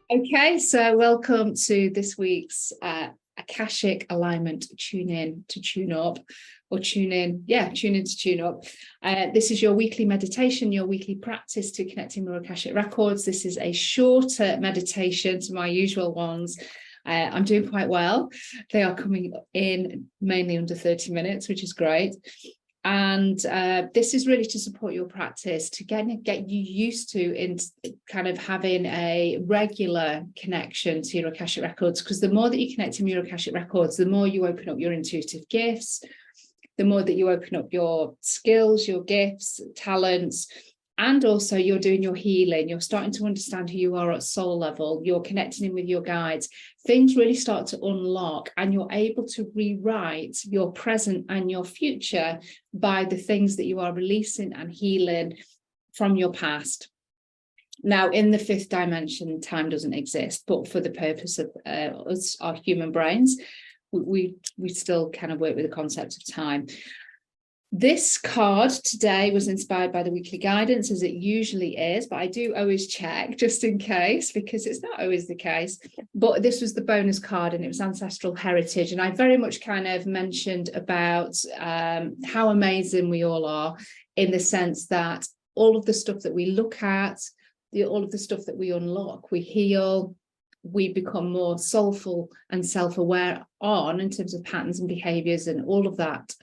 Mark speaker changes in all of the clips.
Speaker 1: Okay, so welcome to this week's Akashic Alignment Tune In to Tune Up, or tune in to tune up. This is your weekly meditation, your weekly practice to connecting with Akashic Records. This is a shorter meditation to my usual ones. I'm doing quite well. They are coming in mainly under 30 minutes, which is great. And this is really to support your practice, to get you used to in kind of having a regular connection to your Akashic Records, because the more that you connect to your Akashic Records, the more you open up your intuitive gifts, the more that you open up your skills, your gifts, talents, and also you're doing your healing. You're starting to understand who you are at soul level. You're connecting in with your guides. Things really start to unlock, and you're able to rewrite your present and your future by the things that you are releasing and healing from your past. Now, in the fifth dimension, time doesn't exist, but for the purpose of us, our human brains, we still kind of work with the concept of time. This card today was inspired by the weekly guidance, as it usually is, but I do always check just in case, because it's not always the case. But this was the bonus card, and it was Ancestral Heritage. And I very much kind of mentioned about how amazing we all are, in the sense that all of the stuff that we look at, all of the stuff that we unlock, we heal, we become more soulful and self-aware on, in terms of patterns and behaviors and all of that.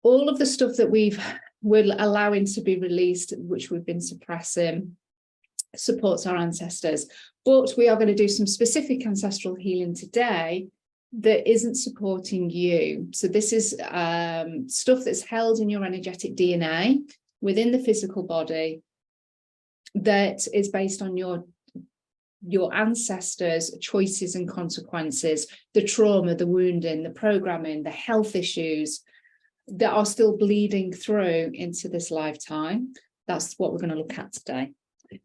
Speaker 1: All of the stuff that we're allowing to be released, which we've been suppressing, supports our ancestors. But we are going to do some specific ancestral healing today that isn't supporting you. So this is stuff that's held in your energetic DNA within the physical body, that is based on your ancestors' choices and consequences, the trauma, the wounding, the programming, the health issues that are still bleeding through into this lifetime. That's what we're going to look at today.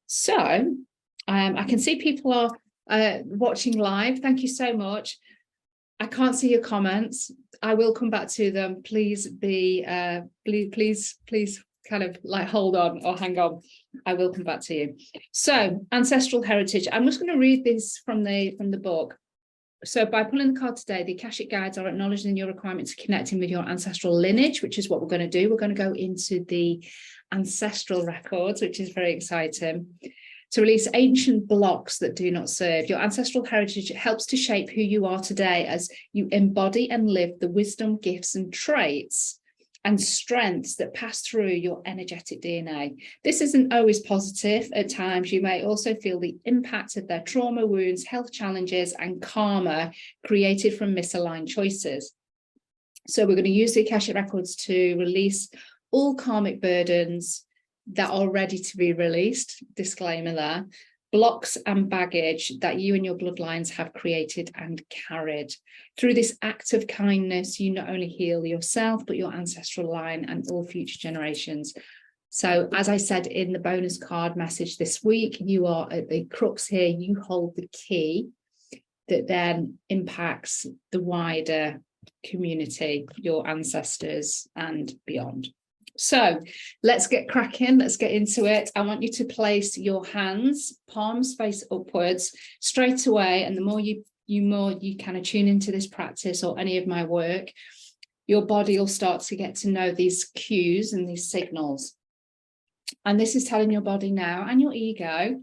Speaker 1: So I can see people are watching live. Thank you so much. I can't see your comments. I will come back to them. Please please kind of like hold on or hang on. I will come back to you. So Ancestral Heritage. I'm just going to read this from the book. So by pulling the card today, the Akashic Guides are acknowledging your requirement to connecting with your ancestral lineage, which is what we're going to do. We're going to go into the Ancestral Records, which is very exciting, to release ancient blocks that do not serve. Your ancestral heritage helps to shape who you are today, as you embody and live the wisdom, gifts, and traits and strengths that pass through your energetic DNA. This isn't always positive. At times, you may also feel the impact of their trauma, wounds, health challenges, and karma created from misaligned choices. So we're going to use the Akashic Records to release all karmic burdens that are ready to be released, disclaimer there, blocks and baggage that you and your bloodlines have created and carried. Through this act of kindness, you not only heal yourself, but your ancestral line and all future generations. So as I said in the bonus card message this week, you are at the crux here. You hold the key that then impacts the wider community, your ancestors and beyond. So let's get cracking. Let's get into it. I want you to place your hands, palms face upwards, straight away. And the more you kind of tune into this practice or any of my work, your body will start to get to know these cues and these signals. And this is telling your body now and your ego,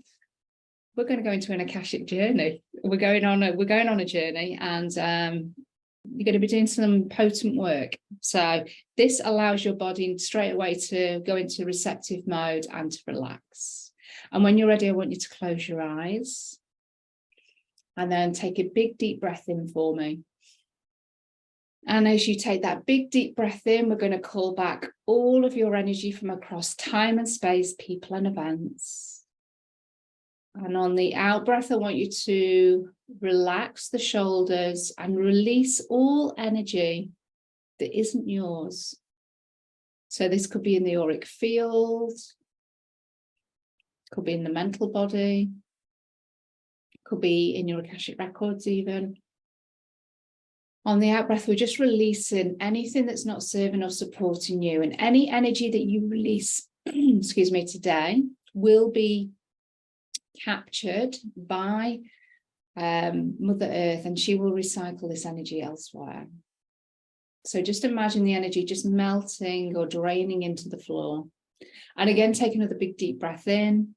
Speaker 1: we're going to go into an Akashic journey. We're going on a journey, and you're going to be doing some potent work. So this allows your body straight away to go into receptive mode and to relax. And when you're ready, I want you to close your eyes and then take a big deep breath in for me. And as you take that big deep breath in, we're going to call back all of your energy from across time and space, people and events. And on the out breath, I want you to relax the shoulders and release all energy that isn't yours. So this could be in the auric field, could be in the mental body, could be in your Akashic Records even. On the out breath, we're just releasing anything that's not serving or supporting you, and any energy that you release, excuse me, today will be captured by Mother Earth, and she will recycle this energy elsewhere. So just imagine the energy just melting or draining into the floor. And again, take another big deep breath in,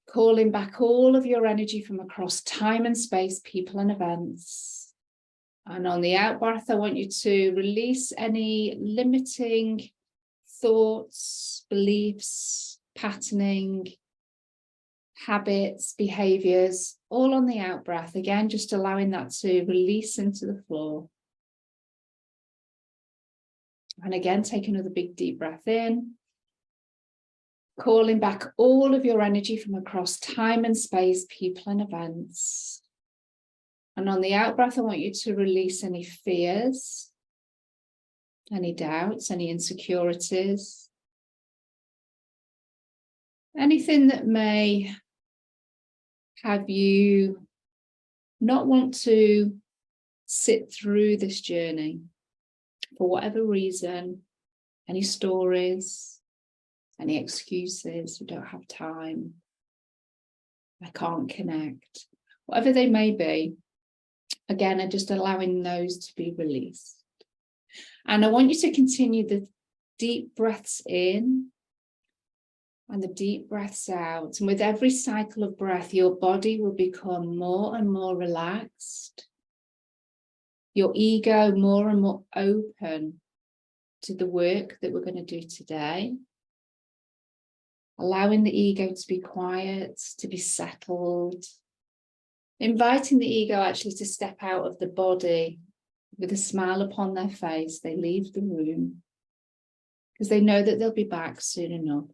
Speaker 1: calling back all of your energy from across time and space, people and events. And on the out breath, I want you to release any limiting thoughts, beliefs, patterning, habits, behaviors, all on the out breath. Again, just allowing that to release into the floor. And again, take another big deep breath in, calling back all of your energy from across time and space, people and events. And on the out breath, I want you to release any fears, any doubts, any insecurities, anything that may have you not want to sit through this journey for whatever reason, any stories, any excuses, we don't have time, I can't connect, whatever they may be. Again, I'm just allowing those to be released. And I want you to continue the deep breaths in and the deep breaths out. And with every cycle of breath, your body will become more and more relaxed. Your ego more and more open to the work that we're going to do today. Allowing the ego to be quiet, to be settled. Inviting the ego actually to step out of the body with a smile upon their face. They leave the room because they know that they'll be back soon enough.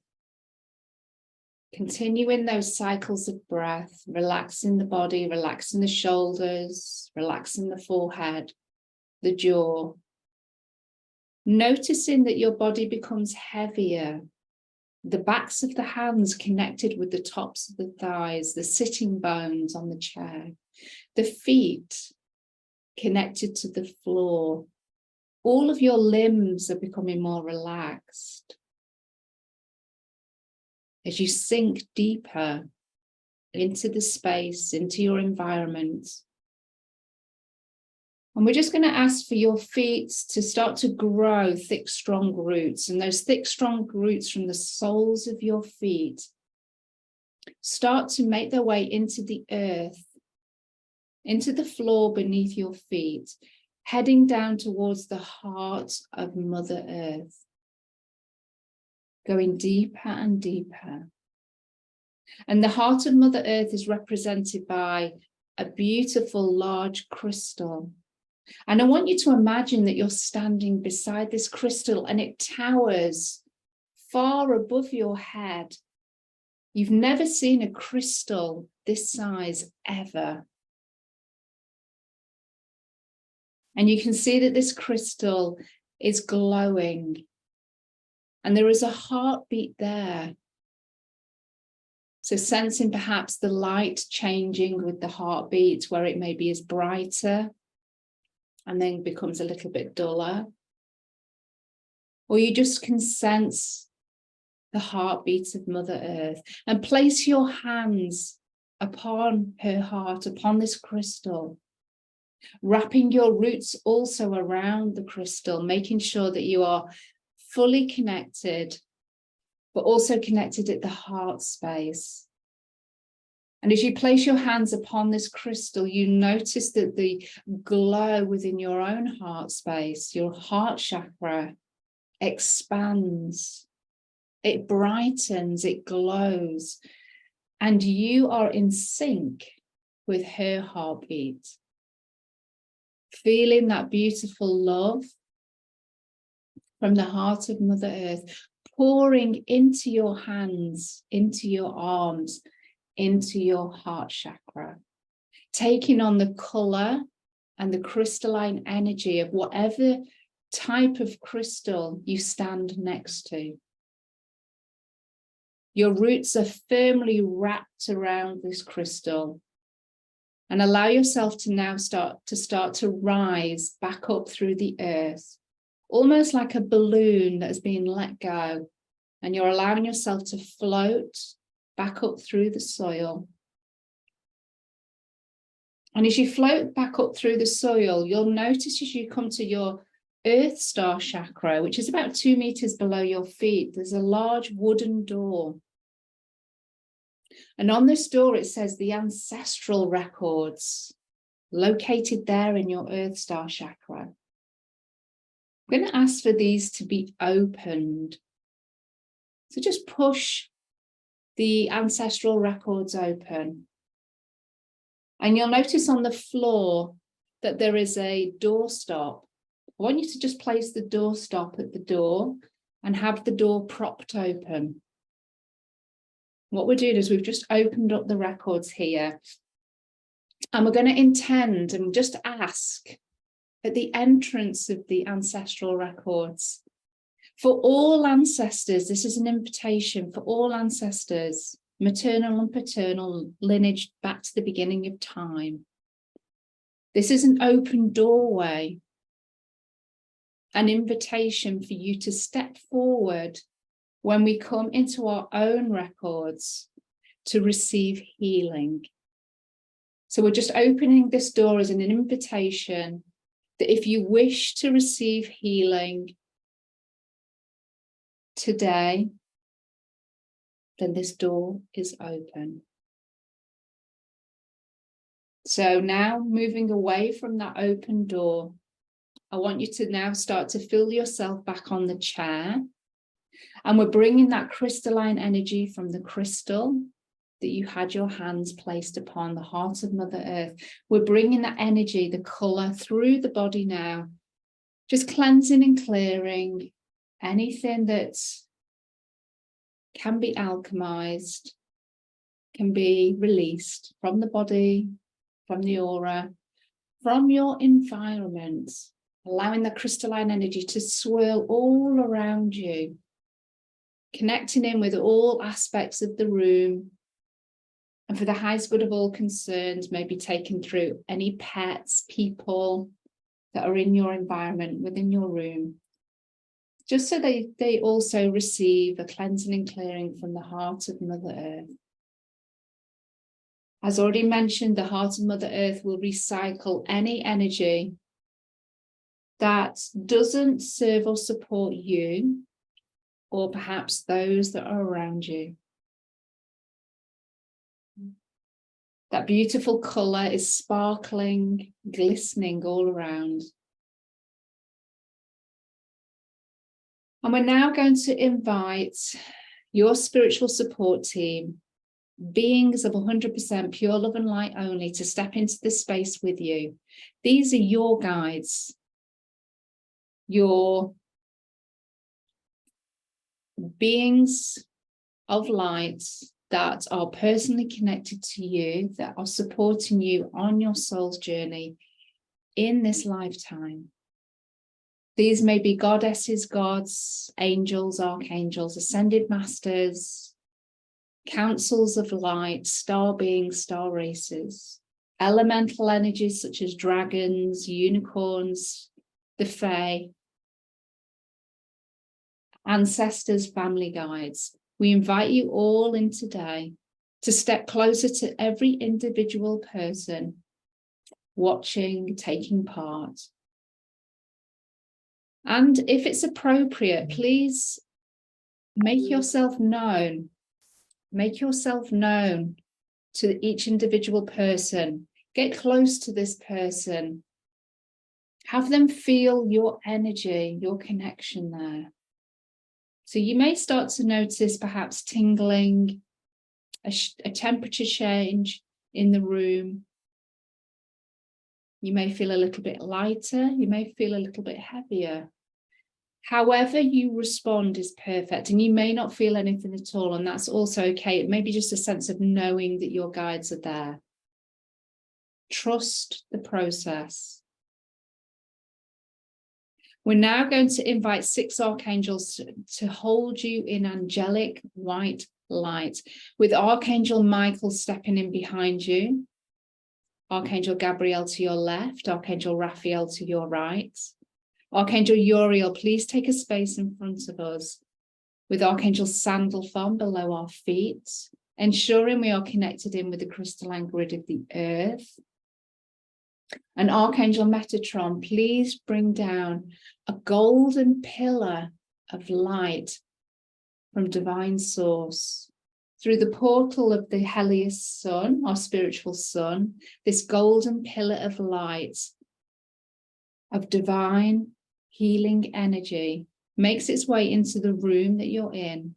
Speaker 1: Continuing those cycles of breath, relaxing the body, relaxing the shoulders, relaxing the forehead, the jaw. Noticing that your body becomes heavier. The backs of the hands connected with the tops of the thighs, the sitting bones on the chair, the feet connected to the floor. All of your limbs are becoming more relaxed. As you sink deeper into the space, into your environment. And we're just going to ask for your feet to start to grow thick, strong roots. And those thick, strong roots from the soles of your feet start to make their way into the earth, into the floor beneath your feet, heading down towards the heart of Mother Earth. Going deeper and deeper. And the heart of Mother Earth is represented by a beautiful large crystal. And I want you to imagine that you're standing beside this crystal and it towers far above your head. You've never seen a crystal this size ever. And you can see that this crystal is glowing. And there is a heartbeat there. So sensing perhaps the light changing with the heartbeat, where it maybe is brighter and then becomes a little bit duller. Or you just can sense the heartbeat of Mother Earth and place your hands upon her heart, upon this crystal, wrapping your roots also around the crystal, making sure that you are fully connected, but also connected at the heart space. And as you place your hands upon this crystal, you notice that the glow within your own heart space, your heart chakra, expands, it brightens, it glows, and you are in sync with her heartbeat. Feeling that beautiful love from the heart of Mother Earth, pouring into your hands, into your arms, into your heart chakra, taking on the color and the crystalline energy of whatever type of crystal you stand next to. Your roots are firmly wrapped around this crystal, and allow yourself to now start to rise back up through the earth, almost like a balloon that has been let go, and you're allowing yourself to float back up through the soil. And as you float back up through the soil, you'll notice as you come to your Earth Star chakra, which is about 2 meters below your feet, there's a large wooden door. And on this door, it says the Ancestral Records, located there in your Earth Star chakra. I'm going to ask for these to be opened. So just push the Ancestral Records open. And you'll notice on the floor that there is a doorstop. I want you to just place the doorstop at the door and have the door propped open. What we're doing is we've just opened up the records here. And we're going to intend and just ask at the entrance of the Ancestral Records, for all ancestors, this is an invitation for all ancestors, maternal and paternal lineage back to the beginning of time. This is an open doorway, an invitation for you to step forward when we come into our own records to receive healing. So we're just opening this door as an invitation that if you wish to receive healing today, then this door is open. So now moving away from that open door, I want you to now start to feel yourself back on the chair. And we're bringing that crystalline energy from the crystal that you had your hands placed upon, the heart of Mother Earth. We're bringing that energy, the colour, through the body now, just cleansing and clearing anything that can be alchemized, can be released from the body, from the aura, from your environment, allowing the crystalline energy to swirl all around you, connecting in with all aspects of the room, and for the highest good of all concerned, maybe taken through any pets, people that are in your environment, within your room, just so they also receive a cleansing and clearing from the heart of Mother Earth. As already mentioned, the heart of Mother Earth will recycle any energy that doesn't serve or support you, or perhaps those that are around you. That beautiful colour is sparkling, glistening all around. And we're now going to invite your spiritual support team, beings of 100% pure love and light only, to step into this space with you. These are your guides, your beings of light that are personally connected to you, that are supporting you on your soul's journey in this lifetime. These may be goddesses, gods, angels, archangels, ascended masters, councils of light, star beings, star races, elemental energies such as dragons, unicorns, the fae, ancestors, family guides. We invite you all in today to step closer to every individual person watching, taking part. And if it's appropriate, please make yourself known. Make yourself known to each individual person. Get close to this person. Have them feel your energy, your connection there. So you may start to notice perhaps tingling, a temperature change in the room. You may feel a little bit lighter. You may feel a little bit heavier. However you respond is perfect, and you may not feel anything at all, and that's also okay. It may be just a sense of knowing that your guides are there. Trust the process. We're now going to invite 6 archangels to hold you in angelic white light, with Archangel Michael stepping in behind you, Archangel Gabriel to your left, Archangel Raphael to your right. Archangel Uriel, please take a space in front of us, with Archangel Sandalphon below our feet, ensuring we are connected in with the crystalline grid of the earth. And Archangel Metatron, please bring down a golden pillar of light from divine source through the portal of the heliest sun, our spiritual sun. This golden pillar of light of divine healing energy makes its way into the room that you're in.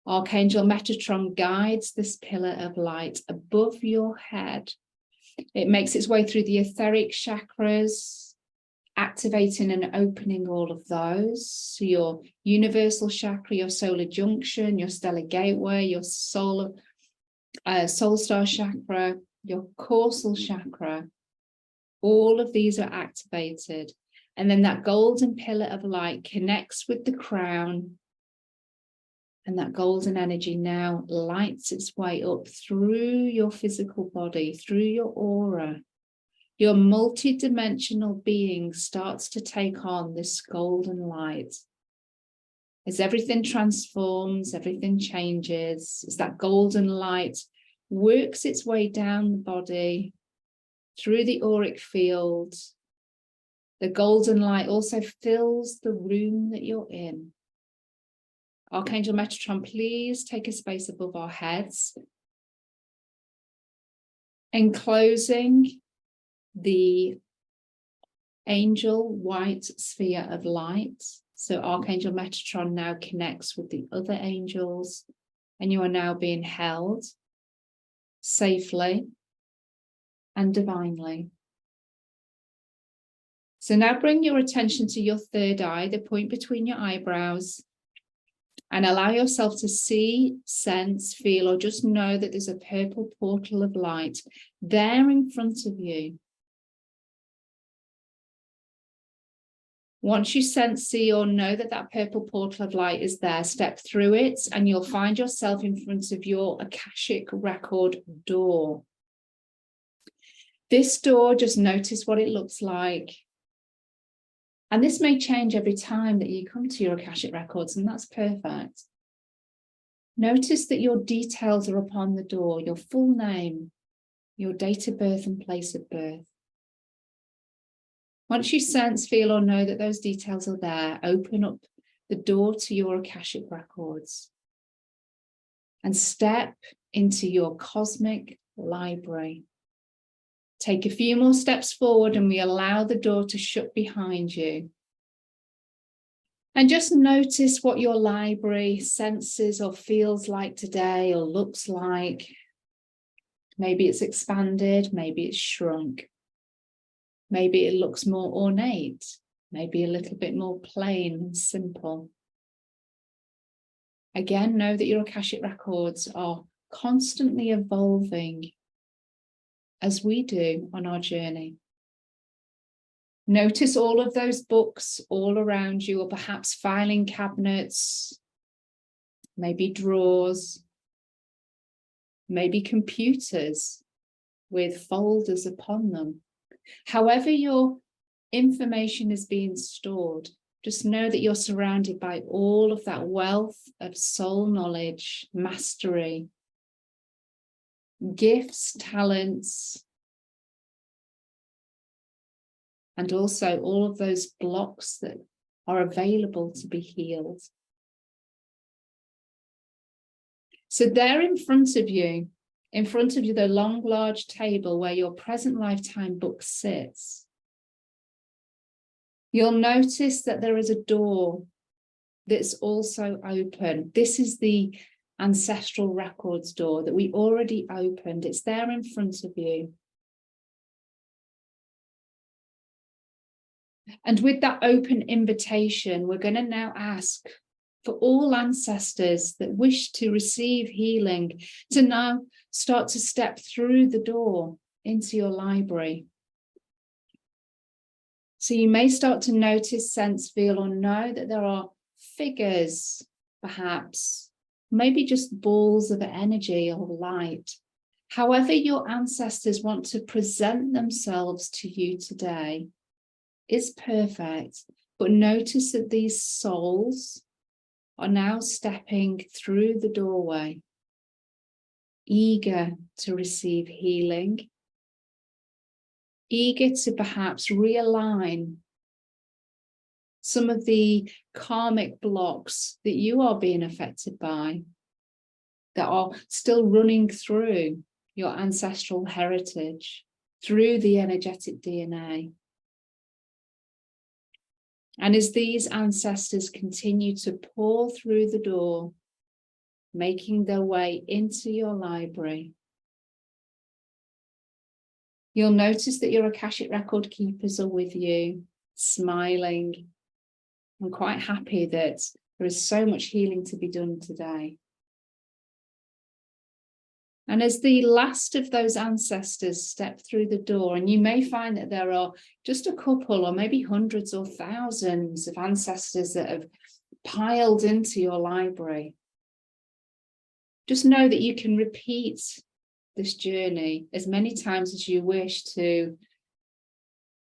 Speaker 1: Archangel Metatron guides this pillar of light above your head. It makes its way through the etheric chakras, activating and opening all of those. So your universal chakra, your solar junction, your stellar gateway, your soul star chakra, your causal chakra, all of these are activated. And then that golden pillar of light connects with the crown. And that golden energy now lights its way up through your physical body, through your aura. Your multi-dimensional being starts to take on this golden light. As everything transforms, everything changes, as that golden light works its way down the body, through the auric field, the golden light also fills the room that you're in. Archangel Metatron, please take a space above our heads, enclosing the angel white sphere of light. So Archangel Metatron now connects with the other angels, and you are now being held safely and divinely. So now bring your attention to your third eye, the point between your eyebrows, and allow yourself to see, sense, feel, or just know that there's a purple portal of light there in front of you. Once you sense, see, or know that that purple portal of light is there, step through it and you'll find yourself in front of your Akashic record door. This door, just notice what it looks like. And this may change every time that you come to your Akashic records, and that's perfect. Notice that your details are upon the door, your full name, your date of birth and place of birth. Once you sense, feel, or know that those details are there, open up the door to your Akashic records and step into your cosmic library. Take a few more steps forward and we allow the door to shut behind you. And just notice what your library senses or feels like today or looks like. Maybe it's expanded, maybe it's shrunk. Maybe it looks more ornate, maybe a little bit more plain and simple. Again, know that your Akashic records are constantly evolving as we do on our journey. Notice all of those books all around you, or perhaps filing cabinets, maybe drawers, maybe computers with folders upon them. However your information is being stored, just know that you're surrounded by all of that wealth of soul knowledge, mastery, gifts, talents, and also all of those blocks that are available to be healed. So there in front of you, the long, large table where your present lifetime book sits, you'll notice that there is a door that's also open. This is the Ancestral Records door that we already opened. It's there in front of you. And with that open invitation, we're going to now ask for all ancestors that wish to receive healing to now start to step through the door into your library. So you may start to notice, sense, feel, or know that there are figures, perhaps, maybe just balls of energy or light. However your ancestors want to present themselves to you today is perfect. But notice that these souls are now stepping through the doorway. eager to receive healing, eager to perhaps realign some of the karmic blocks that you are being affected by, that are still running through your ancestral heritage, through the energetic DNA. And as these ancestors continue to pour through the door, making their way into your library, you'll notice that your Akashic record keepers are with you, smiling. I'm quite happy that there is so much healing to be done today. And as the last of those ancestors step through the door, and you may find that there are just a couple or maybe hundreds or thousands of ancestors that have piled into your library, just know that you can repeat this journey as many times as you wish to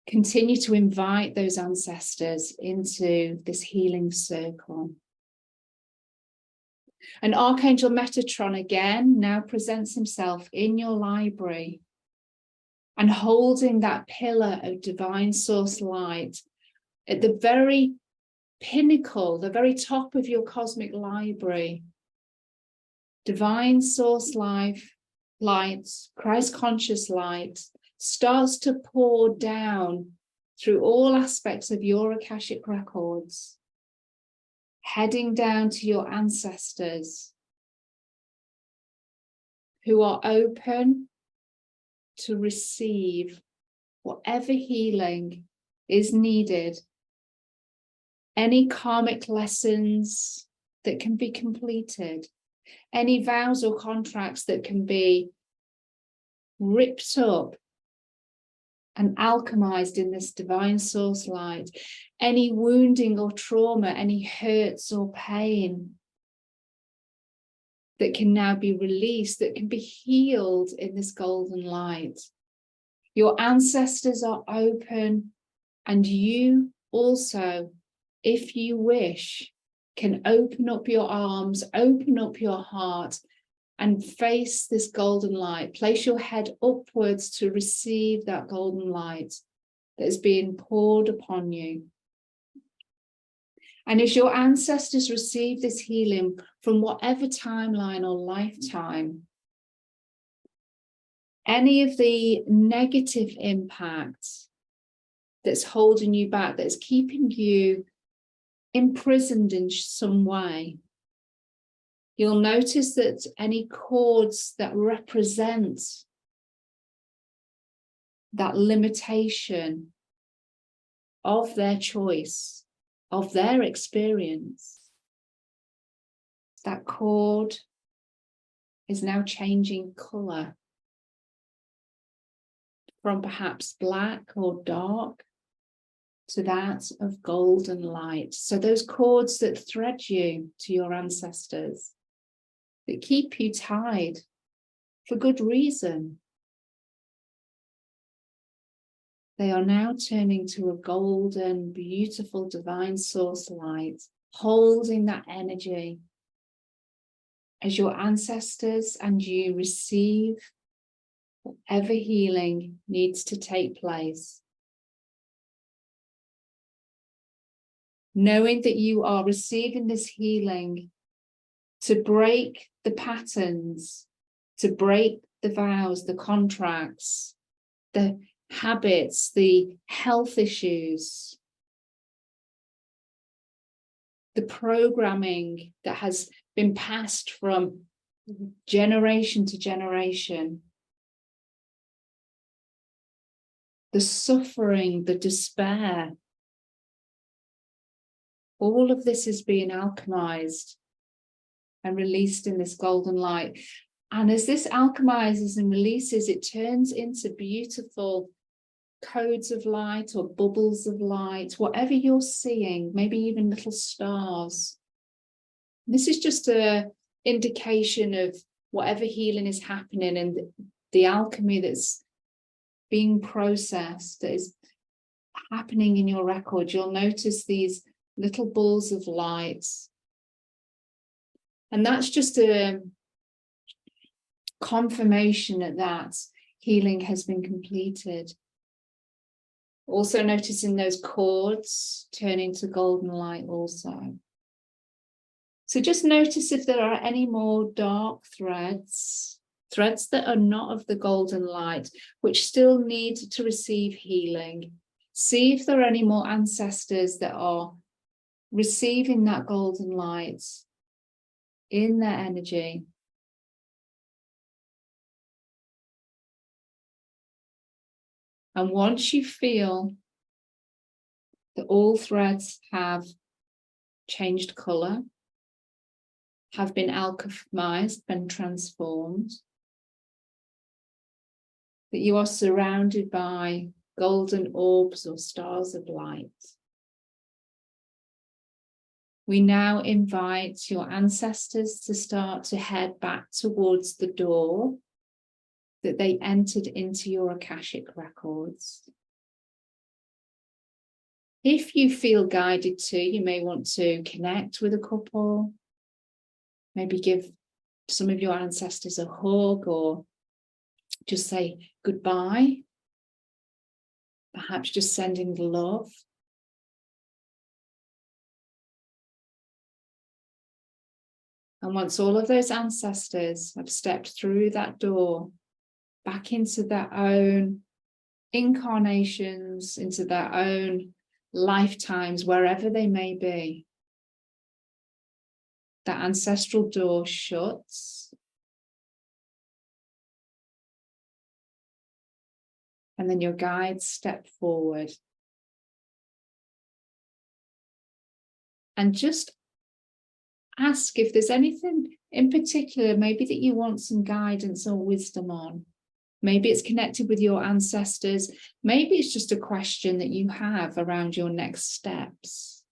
Speaker 1: continue to invite those ancestors into this healing circle. And Archangel Metatron again now presents himself in your library and holding that pillar of divine source light at the very pinnacle, the very top of your cosmic library. Divine source light, Christ conscious light, starts to pour down through all aspects of your Akashic records, heading down to your ancestors who are open to receive whatever healing is needed, any karmic lessons that can be completed, any vows or contracts that can be ripped up and alchemized in this divine source light, any wounding or trauma, any hurts or pain that can now be released, that can be healed in this golden light. Your ancestors are open, and you also, if you wish, can open up your arms, open up your heart, and face this golden light. Place your head upwards to receive that golden light that is being poured upon you. And as your ancestors receive this healing from whatever timeline or lifetime, any of the negative impacts that's holding you back, that's keeping you imprisoned in some way, you'll notice that any cords that represent that limitation of their choice, of their experience, that cord is now changing colour from perhaps black or dark to that of golden light. So those cords that thread you to your ancestors, that keep you tied for good reason, they are now turning to a golden, beautiful, divine source light, holding that energy as your ancestors and you receive whatever healing needs to take place. Knowing that you are receiving this healing to break the patterns, to break the vows, the contracts, the habits, the health issues, the programming that has been passed from generation to generation, the suffering, the despair. All of this is being alchemized and released in this golden light. And as this alchemizes and releases, it turns into beautiful codes of light or bubbles of light, whatever you're seeing, maybe even little stars. This is just an indication of whatever healing is happening and the alchemy that's being processed, that is happening in your record. You'll notice these little balls of light. And that's just a confirmation that healing has been completed. Also noticing those cords turning to golden light also. So just notice if there are any more dark threads that are not of the golden light, which still need to receive healing. See if there are any more ancestors that are receiving that golden light in their energy. And once you feel that all threads have changed colour, have been alchemized, been transformed, that you are surrounded by golden orbs or stars of light, we now invite your ancestors to start to head back towards the door that they entered into your Akashic records. If you feel guided to, you may want to connect with a couple, maybe give some of your ancestors a hug or just say goodbye, perhaps just sending the love. And once all of those ancestors have stepped through that door, back into their own incarnations, into their own lifetimes, wherever they may be, that ancestral door shuts. And then your guides step forward. And just ask if there's anything in particular, maybe that you want some guidance or wisdom on. Maybe it's connected with your ancestors. Maybe it's just a question that you have around your next steps.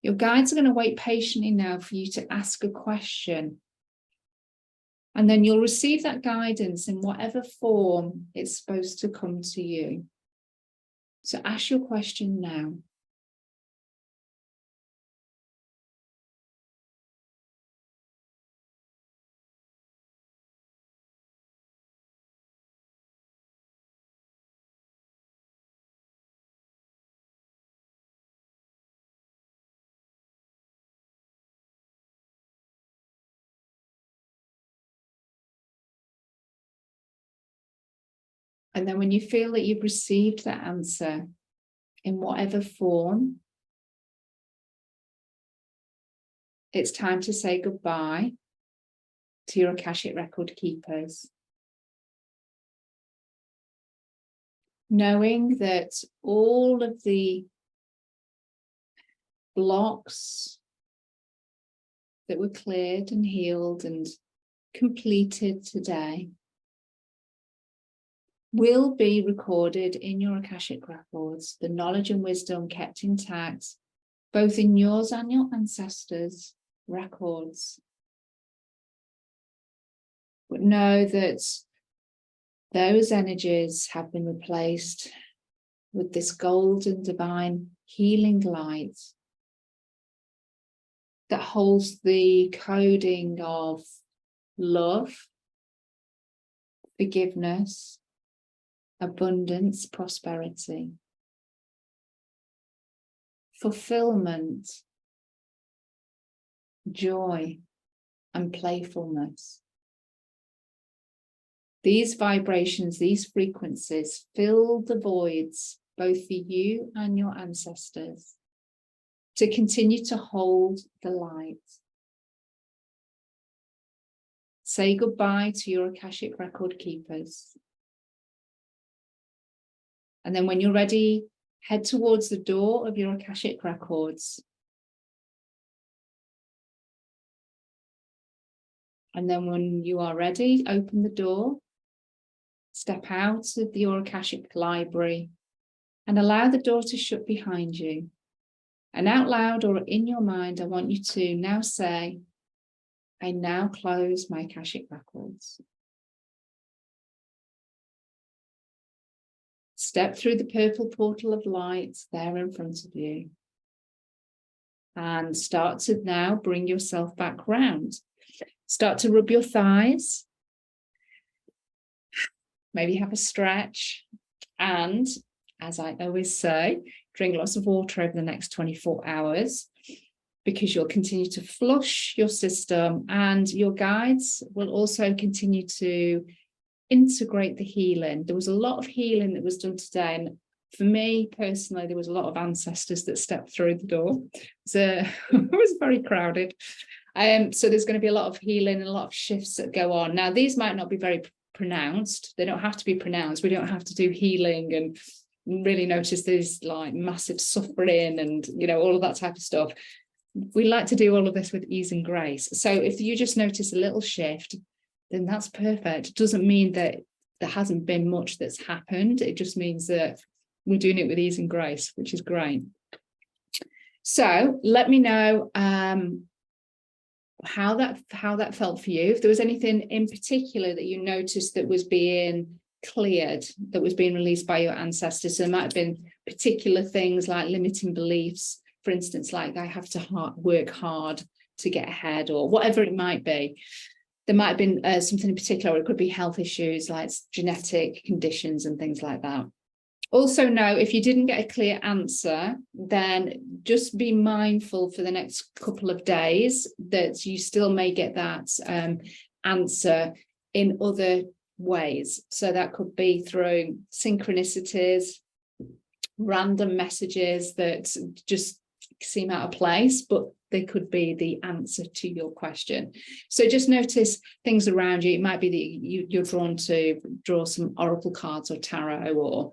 Speaker 1: Your guides are going to wait patiently now for you to ask a question. And then you'll receive that guidance in whatever form it's supposed to come to you. So ask your question now. And then when you feel that you've received that answer in whatever form, it's time to say goodbye to your Akashic record keepers. Knowing that all of the blocks that were cleared and healed and completed today will be recorded in your Akashic records, the knowledge and wisdom kept intact, both in yours and your ancestors' records. But know that those energies have been replaced with this golden divine healing light that holds the coding of love, forgiveness, abundance, prosperity, fulfillment, joy, and playfulness. These vibrations, these frequencies fill the voids, both for you and your ancestors, to continue to hold the light. Say goodbye to your Akashic record keepers. And then when you're ready, head towards the door of your Akashic records. And then when you are ready, open the door, step out of your Akashic library, and allow the door to shut behind you. And out loud or in your mind, I want you to now say, I now close my Akashic records. Step through the purple portal of light there in front of you. And start to now bring yourself back round. Start to rub your thighs maybe have a stretch, and as I always say, drink lots of water over the next 24 hours, because you'll continue to flush your system, and your guides will also continue to integrate the healing. There was a lot of healing that was done today, and for me personally, there was a lot of ancestors that stepped through the door. So it was very crowded. So there's going to be a lot of healing and a lot of shifts that go on. Now, these might not be very pronounced. They don't have to be pronounced. We don't have to do healing and really notice there's like massive suffering and, you know, all of that type of stuff. We like to do all of this with ease and grace. So if you just notice a little shift, then that's perfect. It doesn't mean that there hasn't been much that's happened. It just means that we're doing it with ease and grace, which is great. So let me know how that felt for you. If there was anything in particular that you noticed that was being cleared, that was being released by your ancestors. So there might have been particular things like limiting beliefs, for instance, like I have to work hard to get ahead, or whatever it might be. There might have been something in particular, or it could be health issues like genetic conditions and things like that. Also know, if you didn't get a clear answer, then just be mindful for the next couple of days that you still may get that answer in other ways. So that could be through synchronicities, random messages that just seem out of place, but they could be the answer to your question. So just notice things around you. It might be that you're drawn to draw some oracle cards or tarot or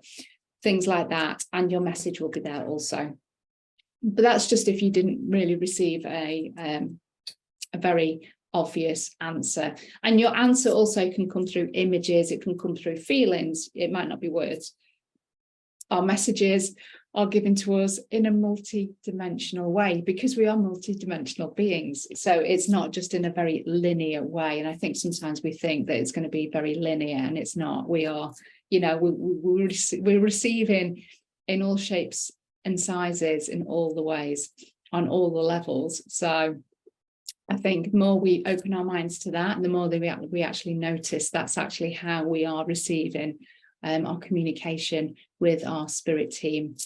Speaker 1: things like that, and your message will be there also. But that's just if you didn't really receive a very obvious answer. And your answer also can come through images, it can come through feelings, it might not be words. Our messages are given to us in a multi-dimensional way, because we are multi-dimensional beings. So it's not just in a very linear way. And I think sometimes we think that it's going to be very linear, and it's not. We are, you know, we're receiving in all shapes and sizes, in all the ways, on all the levels. So I think the more we open our minds to that, the more that we actually notice that's actually how we are receiving our communication with our spirit team.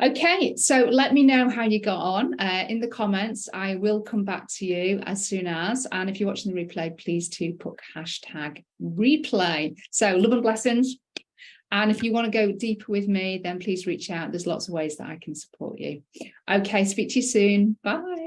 Speaker 1: Okay, so let me know how you got on in the comments. I will come back to you as soon as, and if you're watching the replay, please do put #replay. So love and blessings. And if you want to go deeper with me, then please reach out. There's lots of ways that I can support you. Okay, speak to you soon. Bye.